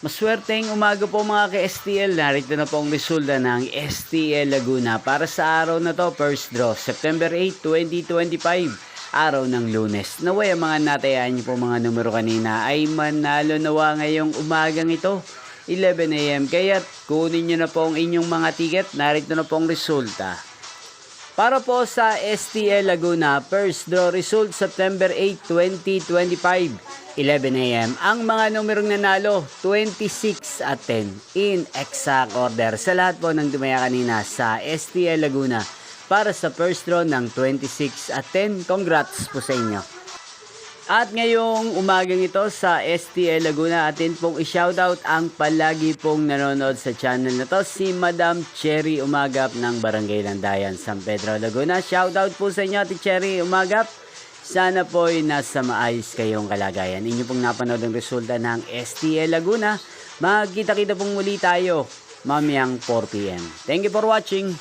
Maswerteng umaga po mga ka-STL. Narito na po ang resulta ng STL Laguna para sa araw na to. First draw, September 8, 2025. Araw ng Lunes. Naway ang mga natayaan niyo po mga numero kanina ay manalo nawa ngayong umagang ito. 11 AM. Kaya kunin niyo na po ang inyong mga ticket. Narito na po ang resulta. Para po sa STL Laguna, first draw result September 8, 2025. 11 AM. Ang mga numerong nanalo, 26 at 10 in exact order. Sa lahat po ng dumaya kanina sa STL Laguna para sa first draw ng 26 at 10. Congrats po sa inyo. At ngayong umagang ito sa STL Laguna, atin pong i-shoutout ang palagi pong nanonood sa channel na to, si Madam Cherry Umagap ng Barangay Landayan, San Pedro, Laguna. Shoutout po sa inyo, Ate Cherry Umagap. Sana po ay nasa maayos kayong kalagayan. Inyo pong napanood ang resulta ng STL Laguna. Magkita-kita pong muli tayo mamayang 4 PM. Thank you for watching.